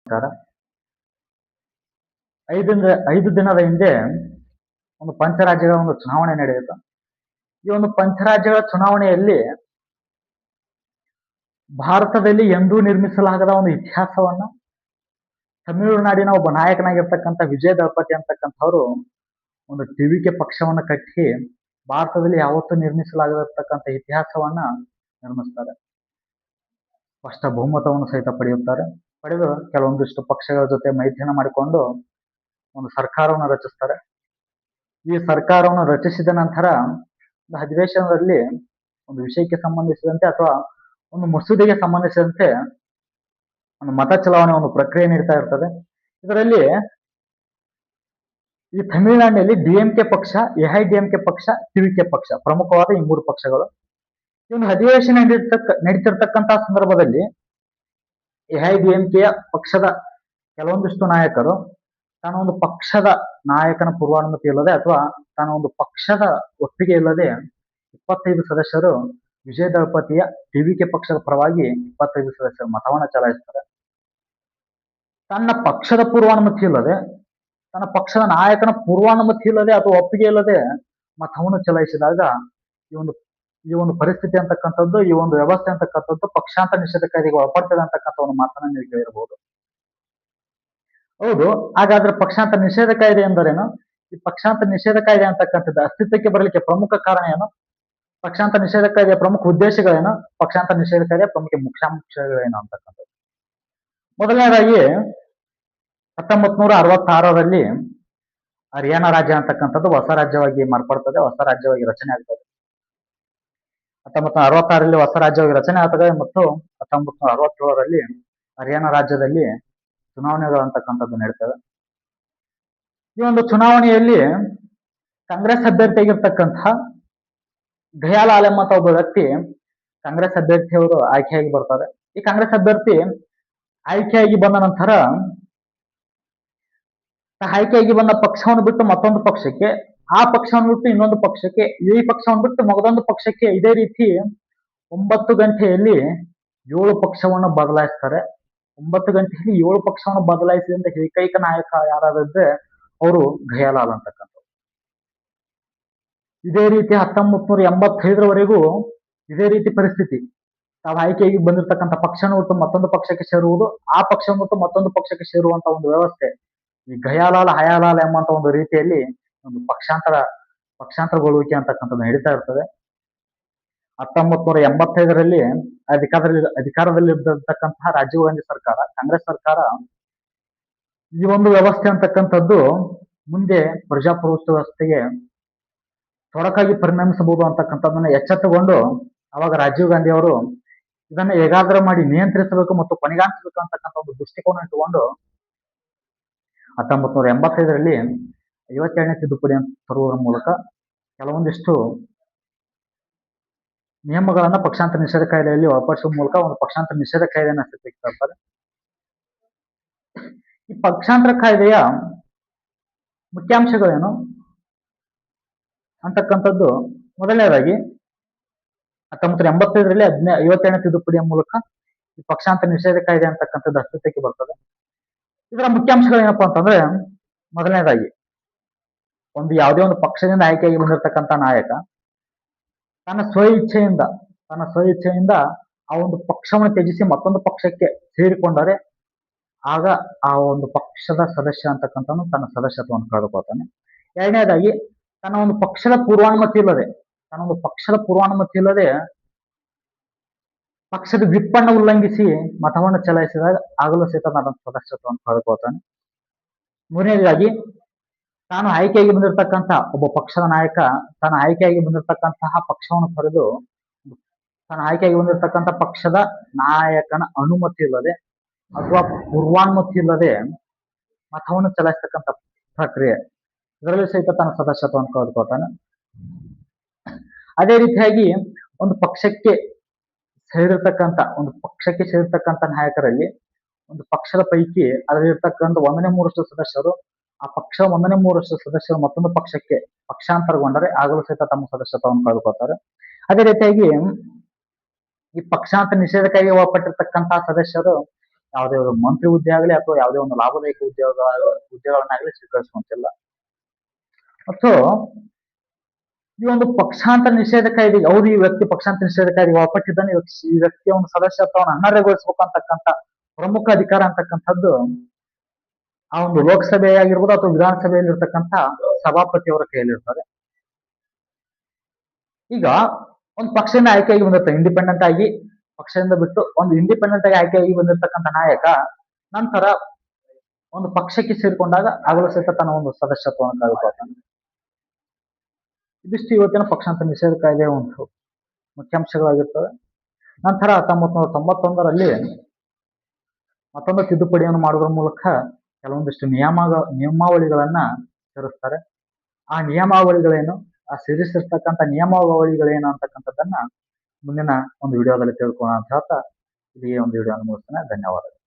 ನಮಸ್ಕಾರ. 5 ದಿನದ ಹಿಂದೆ ಒಂದು ಪಂಚರಾಜ್ಯಗಳ ಒಂದು ಚುನಾವಣೆ ನಡೆಯಿತು. ಈ ಒಂದು ಪಂಚರಾಜ್ಯಗಳ ಚುನಾವಣೆಯಲ್ಲಿ ಭಾರತದಲ್ಲಿ ಎಂದೂ ನಿರ್ಮಿಸಲಾಗದ ಒಂದು ಇತಿಹಾಸವನ್ನ ತಮಿಳುನಾಡಿನ ಒಬ್ಬ ನಾಯಕನಾಗಿರ್ತಕ್ಕಂಥ ವಿಜಯ ದಳಪತಿ ಅಂತಕ್ಕಂಥವ್ರು ಒಂದು ಟಿವಿಕೆ ಪಕ್ಷವನ್ನ ಕಟ್ಟಿ ಭಾರತದಲ್ಲಿ ಯಾವತ್ತೂ ನಿರ್ಮಿಸಲಾಗದಿರ್ತಕ್ಕಂಥ ಇತಿಹಾಸವನ್ನ ನಿರ್ಮಿಸ್ತಾರೆ. ಸ್ಪಷ್ಟ ಬಹುಮತವನ್ನು ಸಹಿತ ಪಡೆಯುತ್ತಾರೆ. ಪಡೆದು ಕೆಲವೊಂದಿಷ್ಟು ಪಕ್ಷಗಳ ಜೊತೆ ಮೈತ್ರಿಯನ್ನ ಮಾಡಿಕೊಂಡು ಒಂದು ಸರ್ಕಾರವನ್ನು ರಚಿಸ್ತಾರೆ. ಈ ಸರ್ಕಾರವನ್ನು ರಚಿಸಿದ ನಂತರ ಒಂದು ಅಧಿವೇಶನದಲ್ಲಿ ಒಂದು ವಿಷಯಕ್ಕೆ ಸಂಬಂಧಿಸಿದಂತೆ ಅಥವಾ ಒಂದು ಮಸೂದೆಗೆ ಸಂಬಂಧಿಸಿದಂತೆ ಒಂದು ಮತ ಚಲಾವಣೆ ಒಂದು ಪ್ರಕ್ರಿಯೆ ನಡೀತಾ ಇರ್ತದೆ. ಇದರಲ್ಲಿ ಈ ತಮಿಳುನಾಡಿನಲ್ಲಿ ಡಿಎಂಕೆ ಪಕ್ಷ, ಎಐಡಿಎಂಕೆ ಪಕ್ಷ, ಟಿವಿಕೆ ಪಕ್ಷ ಪ್ರಮುಖವಾದ ಈ 3 ಪಕ್ಷಗಳು. ಈ ಒಂದು ಅಧಿವೇಶನ ನಡೀತಿರ್ತಕ್ಕಂತಹ ಸಂದರ್ಭದಲ್ಲಿ ಎಐಡಿಎಂಕೆಯ ಪಕ್ಷದ ಕೆಲವೊಂದಿಷ್ಟು ನಾಯಕರು ತಾನು ಒಂದು ಪಕ್ಷದ ನಾಯಕನ ಪೂರ್ವಾನುಮತಿ ಇಲ್ಲದೆ ಅಥವಾ ತಾನು ಒಂದು ಪಕ್ಷದ ಒಪ್ಪಿಗೆ ಇಲ್ಲದೆ 25 ಸದಸ್ಯರು ವಿಜಯ ದಳಪತಿಯ ಟಿವಿಕೆ ಪಕ್ಷದ ಪರವಾಗಿ 25 ಸದಸ್ಯರು ಮತವನ್ನ ಚಲಾಯಿಸ್ತಾರೆ. ತನ್ನ ಪಕ್ಷದ ಪೂರ್ವಾನುಮತಿ ಇಲ್ಲದೆ, ತನ್ನ ಪಕ್ಷದ ನಾಯಕನ ಪೂರ್ವಾನುಮತಿ ಇಲ್ಲದೆ ಅಥವಾ ಒಪ್ಪಿಗೆ ಇಲ್ಲದೆ ಮತವನ್ನು ಚಲಾಯಿಸಿದಾಗ ಈ ಒಂದು ಪರಿಸ್ಥಿತಿ ಅಂತಕ್ಕಂಥದ್ದು, ಈ ಒಂದು ವ್ಯವಸ್ಥೆ ಅಂತಕ್ಕಂಥದ್ದು ಪಕ್ಷಾಂತರ ನಿಷೇಧ ಕಾಯ್ದೆಗೆ ಒಳಪಡ್ತದೆ ಅಂತಕ್ಕಂಥ ಒಂದು ಮಾತನ್ನ ನೀವು ಕೇಳಿರಬಹುದು. ಹೌದು, ಹಾಗಾದ್ರೆ ಪಕ್ಷಾಂತರ ನಿಷೇಧ ಕಾಯ್ದೆ ಎಂದರೇನು? ಈ ಪಕ್ಷಾಂತರ ನಿಷೇಧ ಕಾಯ್ದೆ ಅಂತಕ್ಕಂಥದ್ದು ಅಸ್ತಿತ್ವಕ್ಕೆ ಬರಲಿಕ್ಕೆ ಪ್ರಮುಖ ಕಾರಣ ಏನು? ಪಕ್ಷಾಂತರ ನಿಷೇಧ ಕಾಯ್ದೆಯ ಪ್ರಮುಖ ಉದ್ದೇಶಗಳೇನು? ಪಕ್ಷಾಂತರ ನಿಷೇಧ ಕಾಯ್ದೆಯ ಪ್ರಮುಖ ಮುಖ್ಯಾಂಶಗಳೇನು ಅಂತಕ್ಕಂಥದ್ದು. ಮೊದಲನೇದಾಗಿ 1966ರಲ್ಲಿ ಹರಿಯಾಣ ರಾಜ್ಯ ಅಂತಕ್ಕಂಥದ್ದು ಹೊಸ ರಾಜ್ಯವಾಗಿ ಮಾರ್ಪಡ್ತದೆ, ಹೊಸ ರಾಜ್ಯವಾಗಿ ರಚನೆ ಆಗ್ತದೆ. 1966ರಲ್ಲಿ ಹೊಸ ರಾಜ್ಯವಾಗಿ ರಚನೆ ಆಗ್ತದೆ ಮತ್ತು 1967ರಲ್ಲಿ ಹರಿಯಾಣ ರಾಜ್ಯದಲ್ಲಿ ಚುನಾವಣೆಗಳು ಅಂತಕ್ಕಂಥದ್ದು ನಡೀತವೆ. ಈ ಒಂದು ಚುನಾವಣೆಯಲ್ಲಿ ಕಾಂಗ್ರೆಸ್ ಅಭ್ಯರ್ಥಿಯಾಗಿರ್ತಕ್ಕಂಥ ದಯಾಲಾಲ್ ಎಂಬ ಒಬ್ಬ ವ್ಯಕ್ತಿ ಕಾಂಗ್ರೆಸ್ ಅಭ್ಯರ್ಥಿಯವರು ಆಯ್ಕೆಯಾಗಿ ಬರ್ತಾರೆ. ಈ ಕಾಂಗ್ರೆಸ್ ಅಭ್ಯರ್ಥಿ ಆಯ್ಕೆಯಾಗಿ ಬಂದ ನಂತರ ಆಯ್ಕೆಯಾಗಿ ಬಂದ ಪಕ್ಷವನ್ನು ಬಿಟ್ಟು ಮತ್ತೊಂದು ಪಕ್ಷಕ್ಕೆ, ಆ ಪಕ್ಷವನ್ನು ಬಿಟ್ಟು ಇನ್ನೊಂದು ಪಕ್ಷಕ್ಕೆ, ಈ ಪಕ್ಷವನ್ನು ಬಿಟ್ಟು ಮಗದೊಂದು ಪಕ್ಷಕ್ಕೆ, ಇದೇ ರೀತಿ 9 ಗಂಟೆಯಲ್ಲಿ 7 ಪಕ್ಷವನ್ನು ಬದಲಾಯಿಸ್ತಾರೆ. 9 ಗಂಟೆಯಲ್ಲಿ 7 ಪಕ್ಷವನ್ನು ಬದಲಾಯಿಸಿದಂತ ಏಕೈಕ ನಾಯಕ ಯಾರಾದ್ರೆ ಅವರು ದಯಾಲಾಲ್ ಅಂತಕ್ಕಂಥ. ಇದೇ ರೀತಿ 1985ರವರೆಗೂ ಇದೇ ರೀತಿ ಪರಿಸ್ಥಿತಿ. ತಾವು ಆಯ್ಕೆಯಾಗಿ ಬಂದಿರತಕ್ಕಂಥ ಪಕ್ಷವನ್ನು ಬಿಟ್ಟು ಮತ್ತೊಂದು ಪಕ್ಷಕ್ಕೆ ಸೇರುವುದು, ಆ ಪಕ್ಷವನ್ನು ಬಿಟ್ಟು ಮತ್ತೊಂದು ಪಕ್ಷಕ್ಕೆ ಸೇರುವಂತ ಒಂದು ವ್ಯವಸ್ಥೆ ಈ ಗಯಾಲಾಲ್ ಹಯಾಲಾಲ್ ಎಂಬಂತ ಒಂದು ರೀತಿಯಲ್ಲಿ ಒಂದು ಪಕ್ಷಾಂತರಗೊಳ್ಳುವಿಕೆ ಅಂತಕ್ಕಂಥದ್ದು ನಡೀತಾ ಇರ್ತದೆ. 1985ರಲ್ಲಿ ಅಧಿಕಾರದಲ್ಲಿರ್ತಕ್ಕಂತಹ ರಾಜೀವ್ ಗಾಂಧಿ ಸರ್ಕಾರ, ಕಾಂಗ್ರೆಸ್ ಸರ್ಕಾರ ಈ ಒಂದು ವ್ಯವಸ್ಥೆ ಅಂತಕ್ಕಂಥದ್ದು ಮುಂದೆ ಪ್ರಜಾಪ್ರಭುತ್ವ ವ್ಯವಸ್ಥೆಗೆ ತೊಡಕಾಗಿ ಪರಿಣಮಿಸಬಹುದು ಅಂತಕ್ಕಂಥದ್ದನ್ನ ಎಚ್ಚೆತ್ತುಕೊಂಡು ಅವಾಗ ರಾಜೀವ್ ಗಾಂಧಿ ಅವರು ಇದನ್ನ ಹೇಗಾದ್ರೂ ಮಾಡಿ ನಿಯಂತ್ರಿಸಬೇಕು ಮತ್ತು ಕೊನೆಗಾಣಿಸಬೇಕು ಅಂತಕ್ಕಂಥ ಒಂದು ದೃಷ್ಟಿಕೋನ ಇಟ್ಟುಕೊಂಡು 1985ರಲ್ಲಿ 52ನೇ ತಿದ್ದುಪಡಿ ತರುವುದರ ಮೂಲಕ ಕೆಲವೊಂದಿಷ್ಟು ನಿಯಮಗಳನ್ನ ಪಕ್ಷಾಂತರ ನಿಷೇಧ ಕಾಯ್ದೆಯಲ್ಲಿ ಒಳಪಡಿಸುವ ಮೂಲಕ ಒಂದು ಪಕ್ಷಾಂತರ ನಿಷೇಧ ಕಾಯ್ದೆಯನ್ನು ಅಸ್ತಿತ್ವಕ್ಕೆ ತರ್ತಾರೆ. ಈ ಪಕ್ಷಾಂತರ ಕಾಯ್ದೆಯ ಮುಖ್ಯಾಂಶಗಳೇನು ಅಂತಕ್ಕಂಥದ್ದು ಮೊದಲನೇದಾಗಿ 1985ರಲ್ಲಿ 52ನೇ ತಿದ್ದುಪಡಿಯ ಮೂಲಕ ಈ ಪಕ್ಷಾಂತರ ನಿಷೇಧ ಕಾಯ್ದೆ ಅಂತಕ್ಕಂಥದ್ದು ಅಸ್ತಿತ್ವಕ್ಕೆ ಬರ್ತದೆ. ಇದರ ಮುಖ್ಯಾಂಶಗಳೇನಪ್ಪಾ ಅಂತಂದ್ರೆ, ಮೊದಲನೇದಾಗಿ ಯಾವುದೇ ಒಂದು ಪಕ್ಷದಿಂದ ಆಯ್ಕೆಯಾಗಿ ಬಂದಿರತಕ್ಕಂಥ ನಾಯಕ ತನ್ನ ಸ್ವಇಚ್ಛೆಯಿಂದ ಆ ಒಂದು ಪಕ್ಷವನ್ನು ತ್ಯಜಿಸಿ ಮತ್ತೊಂದು ಪಕ್ಷಕ್ಕೆ ಸೇರಿಕೊಂಡರೆ ಆಗ ಆ ಒಂದು ಪಕ್ಷದ ಸದಸ್ಯ ಅಂತಕ್ಕಂಥವನು ತನ್ನ ಸದಸ್ಯತ್ವವನ್ನು ಕಳೆದುಕೊಳ್ತಾನೆ. ಎರಡನೇದಾಗಿ ತನ್ನ ಒಂದು ಪಕ್ಷದ ಪೂರ್ವಾನುಮತಿ ಇಲ್ಲದೆ ಪಕ್ಷದ ವಿಪ್ಪನ್ನು ಉಲ್ಲಂಘಿಸಿ ಮತವನ್ನು ಚಲಾಯಿಸಿದಾಗ ಆಗಲೂ ಸಹಿತ ತನ್ನ ಸದಸ್ಯತ್ವವನ್ನು ಕಳೆದುಕೊಳ್ತಾನೆ. ಮೂರನೇದಾಗಿ ತಾನು ಆಯ್ಕೆಯಾಗಿ ಬಂದಿರತಕ್ಕಂಥ ಒಬ್ಬ ಪಕ್ಷದ ನಾಯಕ ತಾನು ಆಯ್ಕೆಯಾಗಿ ಬಂದಿರತಕ್ಕಂತಹ ಪಕ್ಷವನ್ನು ತೊರೆದು ತಾನು ಆಯ್ಕೆಯಾಗಿ ಬಂದಿರತಕ್ಕಂಥ ಪಕ್ಷದ ನಾಯಕನ ಅನುಮತಿ ಇಲ್ಲದೆ ಅಥವಾ ಪೂರ್ವಾನುಮತಿ ಇಲ್ಲದೆ ಮತವನ್ನು ಚಲಾಯಿಸತಕ್ಕಂಥ ಪ್ರಕ್ರಿಯೆ, ಇದರಲ್ಲಿ ಸಹಿತ ತನ್ನ ಸದಸ್ಯತ್ವವನ್ನು ಕಳೆದುಕೊಳ್ತಾನೆ. ಅದೇ ರೀತಿಯಾಗಿ ಒಂದು ಪಕ್ಷಕ್ಕೆ ಸೇರಿರ್ತಕ್ಕಂಥ ನಾಯಕರಲ್ಲಿ ಒಂದು ಪಕ್ಷದ ಪೈಕಿ ಅದರಲ್ಲಿರ್ತಕ್ಕಂಥ 1/3 ಸದಸ್ಯರು ಆ ಪಕ್ಷ 1/3 ಸದಸ್ಯರು ಮತ್ತೊಂದು ಪಕ್ಷಕ್ಕೆ ಪಕ್ಷಾಂತರಗೊಂಡರೆ ಆಗಲೂ ಸಹಿತ ತಮ್ಮ ಸದಸ್ಯತ್ವವನ್ನು ಕಳೆದುಕೊಳ್ತಾರೆ. ಅದೇ ರೀತಿಯಾಗಿ ಈ ಪಕ್ಷಾಂತರ ನಿಷೇಧ ಕಾಯ್ದೆಗೆ ಒಳಪಟ್ಟಿರ್ತಕ್ಕಂತಹ ಸದಸ್ಯರು ಯಾವುದೇ ಒಂದು ಮಂತ್ರಿ ಹುದ್ದೆ ಆಗಲಿ ಅಥವಾ ಯಾವುದೇ ಒಂದು ಲಾಭದಾಯಕ ಹುದ್ದೆಗಳನ್ನಾಗಲಿ ಸ್ವೀಕರಿಸುವಂತಿಲ್ಲ. ಮತ್ತು ಈ ಒಂದು ಪಕ್ಷಾಂತರ ನಿಷೇಧ ಕಾಯ್ದೆ ಯಾವುದು ಈ ವ್ಯಕ್ತಿ ಪಕ್ಷಾಂತರ ನಿಷೇಧ ಕಾಯ್ದೆಗೆ ಒಳಪಟ್ಟಿದ್ದಾನೆ, ಈ ವ್ಯಕ್ತಿಯ ಒಂದು ಸದಸ್ಯತ್ವವನ್ನು ಅನರ್ಹಗೊಳಿಸಬೇಕು ಅಂತಕ್ಕಂಥ ಪ್ರಮುಖ ಅಧಿಕಾರ ಅಂತಕ್ಕಂಥದ್ದು ಆ ಒಂದು ಲೋಕಸಭೆಯಾಗಿರ್ಬೋದು ಅಥವಾ ವಿಧಾನಸಭೆಯಲ್ಲಿ ಇರ್ತಕ್ಕಂಥ ಸಭಾಪತಿಯವರ ಕೈಯಲ್ಲಿರ್ತದೆ. ಈಗ ಒಂದು ಪಕ್ಷದಿಂದ ಆಯ್ಕೆಯಾಗಿ ಬಂದಿರ್ತಾರೆ, ಇಂಡಿಪೆಂಡೆಂಟ್ ಆಗಿ ಪಕ್ಷದಿಂದ ಬಿಟ್ಟು ಒಂದು ಇಂಡಿಪೆಂಡೆಂಟ್ ಆಗಿ ಆಯ್ಕೆಯಾಗಿ ಬಂದಿರತಕ್ಕಂಥ ನಾಯಕ ನಂತರ ಒಂದು ಪಕ್ಷಕ್ಕೆ ಸೇರಿಕೊಂಡಾಗ ಆಗಲೂ ಸಹಿತ ತನ್ನ ಒಂದು ಸದಸ್ಯತ್ವವನ್ನು ಕಳೆದುಕೊಳ್ತಾನೆ. ಇದಿಷ್ಟು ಇವತ್ತಿನ ಪಕ್ಷಾಂತರ ನಿಷೇಧ ಕಾಯ್ದೆಯ ಒಂದು ಮುಖ್ಯಾಂಶಗಳಾಗಿರ್ತವೆ. ನಂತರ 1991ರಲ್ಲಿ ಮತ್ತೊಂದು ತಿದ್ದುಪಡಿಯನ್ನು ಮಾಡುವುದರ ಮೂಲಕ ಕೆಲವೊಂದಿಷ್ಟು ನಿಯಮಾವಳಿಗಳನ್ನ ಸೇರಿಸ್ತಾರೆ. ಆ ನಿಯಮಾವಳಿಗಳೇನು, ಆ ಸೇರಿಸಿರ್ತಕ್ಕಂಥ ನಿಯಮಾವಳಿಗಳೇನು ಅಂತಕ್ಕಂಥದ್ದನ್ನ ಮುಂದಿನ ಒಂದು ವಿಡಿಯೋದಲ್ಲಿ ತಿಳ್ಕೊಳ್ಳೋಣ ಅಂತ ಹೇಳ್ತಾ ಇಲ್ಲಿಗೆ ಒಂದು ವಿಡಿಯೋವನ್ನು ಮುಗಿಸ್ತೇನೆ. ಧನ್ಯವಾದಗಳು.